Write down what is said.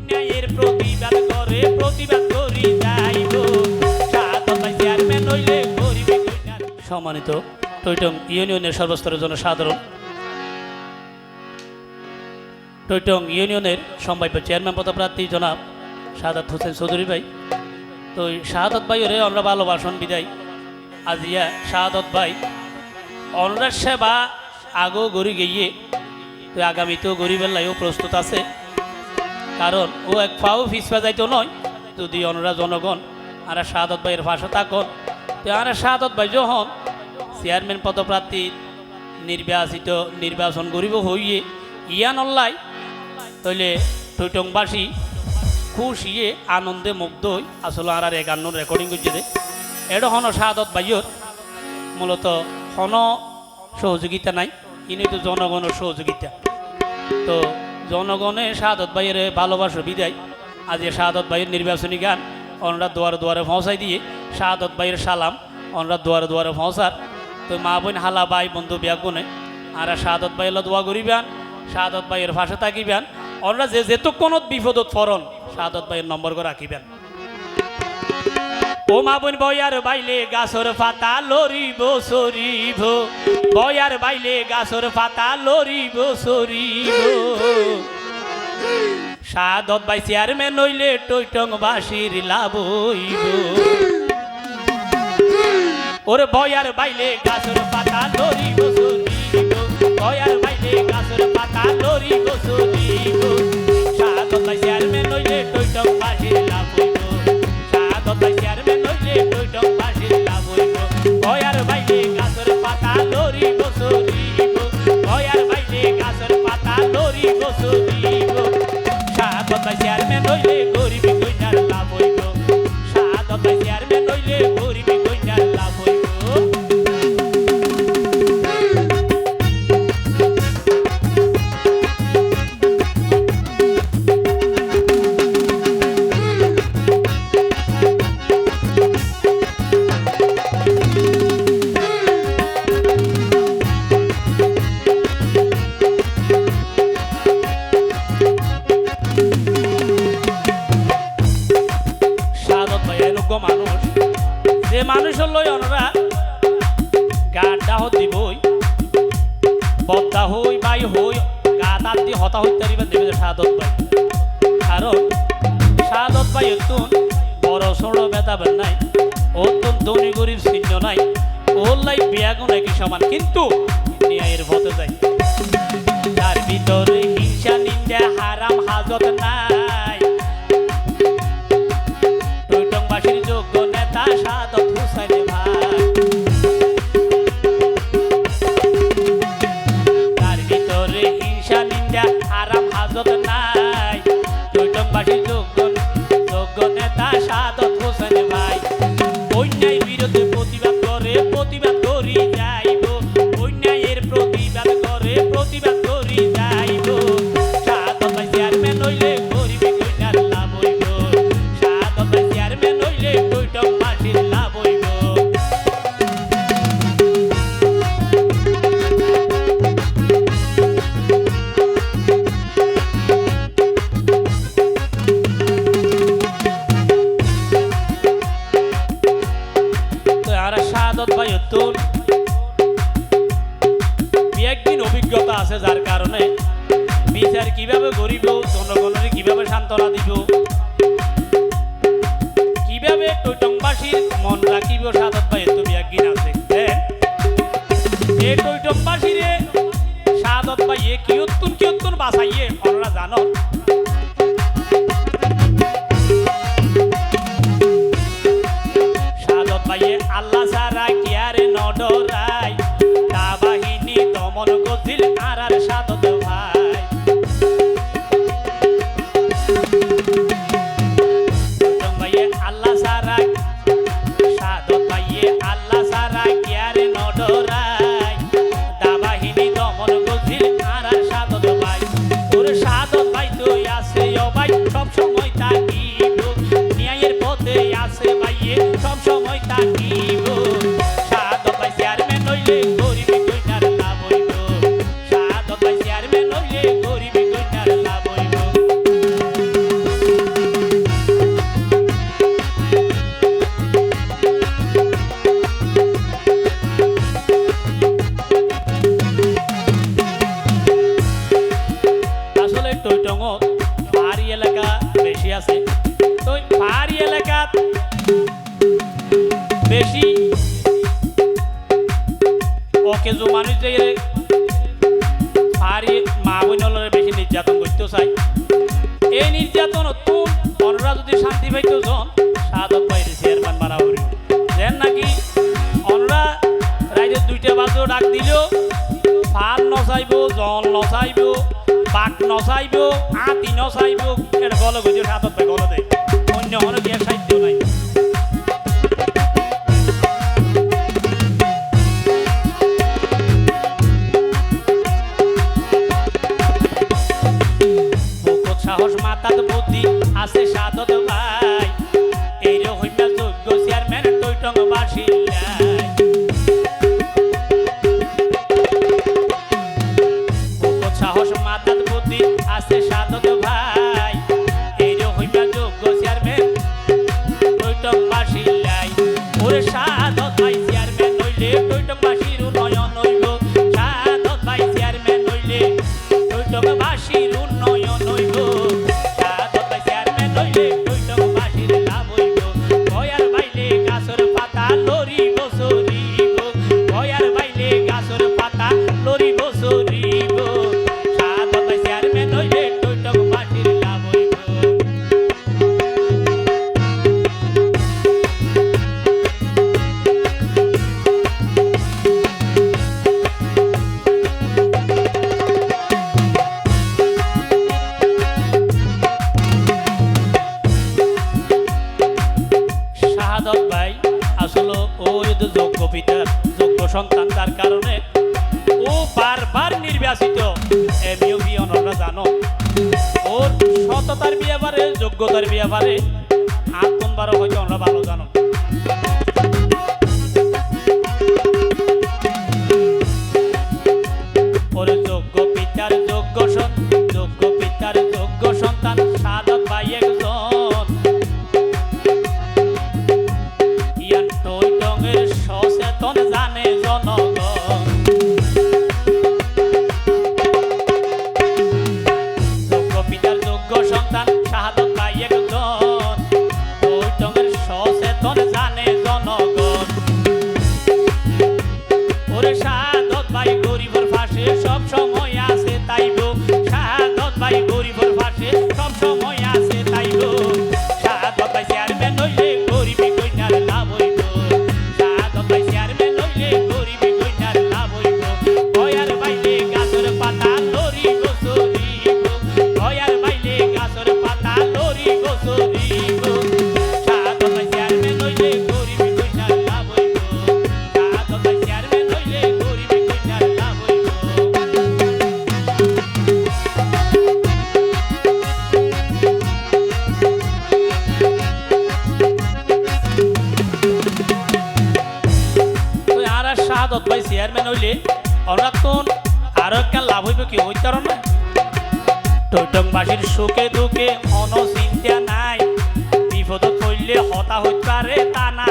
অন্যায়ের প্রতিবাদ করে প্রতিবাদ করি যাইব শাহাদত ভাই চেয়ারম্যান হইলে গরিবে কইনার। সম্মানিত টৈটং ইউনিয়নের সর্বস্তরের জন্য সাধারণ টৈটং ইউনিয়নের সম্ভাব্য চেয়ারম্যান পদপ্রার্থী জনাব শাহাদাত হোসেন চৌধুরী ভাই। তো শাহাদত ভাইয়ের আমরা ভালোবাসন বিদায় আজিয়া শাহাদত ভাই অনরার সেবা আগেও গড়ি গিয়ে তো আগামীতেও গরিবের লাইও প্রস্তুত আছে, কারণ ও এক পাও ফিসপা যাইতো নয় যদি অনরা জনগণ আর শাহাদত ভাইয়ের পাশে থাকুন। তো আর শাহাদত ভাই যখন চেয়ারম্যান পদপ্রার্থী নির্বাচন করিব হইয়ে ইয়ান অল্লাই তইলে টৈটংবাসী খুশিয়ে আনন্দে মুগ্ধ হই আসলে আর একান্ন রেকর্ডিং করছে দে এটা হন শাহাদত ভাইয়ের মূলত হন সহযোগিতা নাই, ইনি তো জনগণের সহযোগিতা। তো জনগণে শাহাদত ভাইয়ের ভালোবাসা বিদায় আজ শাহাদত ভাইয়ের নির্বাচনী গান অনরা দুয়ারে দুয়ারে পৌঁছাই দিয়ে শাহাদত ভাইয়ের সালাম অনরা দুয়ারে দুয়ারে পৌঁছার। তো মা বোন হালা ভাই বন্ধু বিয়াগুনে আর শাহাদত ভাইয়ের দোয়া করিবেন, শাহাদত ভাইয়ের পাশে থাকিবেন, অনরা যে যেতক্ষণত বিপদত ফরন শাহাদত ভাইয়ের নম্বর করে রাখিবেন। ও মা বোন বয়ার বাইলে গাছর পাতা লরিব সরিব, বয়ার বাইলে গাছর পাতা লরিব সরিব, শাহাদত ভাই চেয়ারম্যান হইলে টৈটংবাসীর লাভ হইব। ওরে বয়ার বাইলে গাছর পাতা লরিব সরিব, বয়ার বাইলে গাছর পাতা লরিব সরিব, শাহাদত ভাই চেয়ারম্যান হইলে টৈটংবাসীর লাভ হইব, শাহাদত ভাই চেয়ারম্যান হইলে টৈটংবাসীর লাভ হইব। বয়ার বাইলে গাছর পাতা লরিব সরিব, বয়ার বাইলে গাছর পাতা লরিব সরিব, শাহাদত ভাই চেয়ারম্যান হইলে গরিবি কইনার লাভ হইব, শাহাদত ভাই চেয়ারম্যান হইলে গরিবি কইনার লাভ হইব। মানুষ যে মানুষের লই অনরা গাড্ডা হতি বই বদ্দা হই বাই হই গা তার দিয়ে হতা হইতে পারিবেন দেবে শাহাদত ভাই, কারণ শাহাদত ভাই এতুন বড় সড়ো বেতাবেন নাই, অতুন ধনী গরিব চিহ্ন নাই, ওর লাই বিয়াগুন একই সমান, কিন্তু ন্যায়ের পথে যাই। তার ভিতরে হিংসা নিন্দা হারাম হাজত নাই, টৈটংবাসীর যোগ্য নেতা শাহাদত হোসেন ভাই। তার ভিতরে হিংসা নিন্দা হারাম হাজত নাই, টৈটংবাসীর যোগ্য নেতা শাহাদত হোসেন ভাই। অন্যায় বিরুদ্ধে প্রতিবাদ করে প্রতিবাদ করি যাইব, অন্যায়ের প্রতিবাদ করে প্রতিবাদ করি যাইব, শাহাদত ভাই চেয়ারম্যান হইলে গরিবে কইনার লাভ হইব, শাহাদত ভাই চেয়ারম্যান হইলে টৈটংবাসীর লাভ হইব। শাহাদত ভাই তোর একদিন অভিজ্ঞতা আছে, যার কারণে বিচার কিভাবে করিব, জনগণের কিভাবে সান্ত্বনা দিব, কিভাবে টৈটংবাসীর মন রাখিব, শাহাদত ভাই তোর একদিন আছে। এই টৈটংবাসীরে শাহাদত ভাই কিয়ত্তন বাঁচাইয়ে অনরা জানো। শাহাদত ভাইয়ে আল্লাহ সারা কি আরে নডরাই, তা বাহিনী দমন গজিল আর শাহাদত ভাই। টৈটং ভাইয়ে আল্লাহ সারা, শাহাদত ভাইয়ে পাহাড়ি এলাকা বেশি আছে। তো পাহাড়ি এলাকা বেশি অকেজো মানুষ যে পাহাড়ি মা বোনরে বেশি নির্যাতন করতে চাই। এই নির্যাতন অনরা যদি শান্তি পাইত জন সাদত বাইরে চেয়ারম্যান বানা করি যেন নাকি অনরা রাইজের 2টা বাজেও ডাক দিল ফাল নচাইব, জল নচাইব, বাঘ নচাইব, হাতি নচাইব, এটা গলে গজে সাদত পাই গলে দেয়। অন্য অনেক এর সাহিত্য নাই। সাহস মাথাত বুদ্ধি আছে সাদত ভাই, এই হইনা যোগ্য চেয়ারম্যান টৈটং বাসিল্লাই। সাহস মাথাত বুদ্ধি আছে সাদত ভাই, এই হইনা যোগ্য চেয়ারম্যান টৈটং বাসিল্লাই। ওরে সাদত ভাই চেয়ারম্যান হইলে টৈটং বাসির উন্নয়ন হইব, সাদত ভাই চেয়ারম্যান হইলে টৈটং বাসির উন্নয়ন হইব। যোগ্য পিতার যোগ্য সন্তান, তার কারণে ও বারবার নির্বাচিত। এমইউ অনরা জানো ওর সততার ব্যাপারে, যোগ্যতার ব্যাপারে হাত কোনবারও হয়তো আমরা ভালো জানো। ওর যোগ্য পিতার যোগ্য সন্তান সাদত ভাই একজন। ইয়ান টৈটংয়ের সচেতন জানে জনগণ। যোগ্য পিতার যোগ্য সন্তান সাদত ভাই একজন, টৈটংয়ের সচেতন জানে জনগণ। ওরে সাদত ভাই গরিবের পাশে সব সময় আছে তাইব, সাদত ভাই গরিবের পাশে সব সময় আছে তাইব। সাদত ভাই চেয়ারম্যান হইলে গরিবি কইনার লাভ হইব, সাদত ভাই চেয়ারম্যান হইলে গরিবি কইনার লাভ হইব। ভয়ার বাইলে গাছের পাতা লরিব চরিব, ভয়ার বাইলে গাছের পাতা লরিব চরিব। সাদত ভাই চেয়ারম্যান হইলে গরিবি কইনার লাভ হইব, সাদত ভাই চেয়ারম্যান হইলে গরিবি কইনার লাভ হইব। সাদত ভাই চেয়ারম্যান হইলে অনাতন আরো একটা লাভ হইব কি হইতার না। টৈটংবাসীর সুখে দুঃখে অন চিন্তা নাই, বিপদত পড়লে হতা হইতে পারে তা না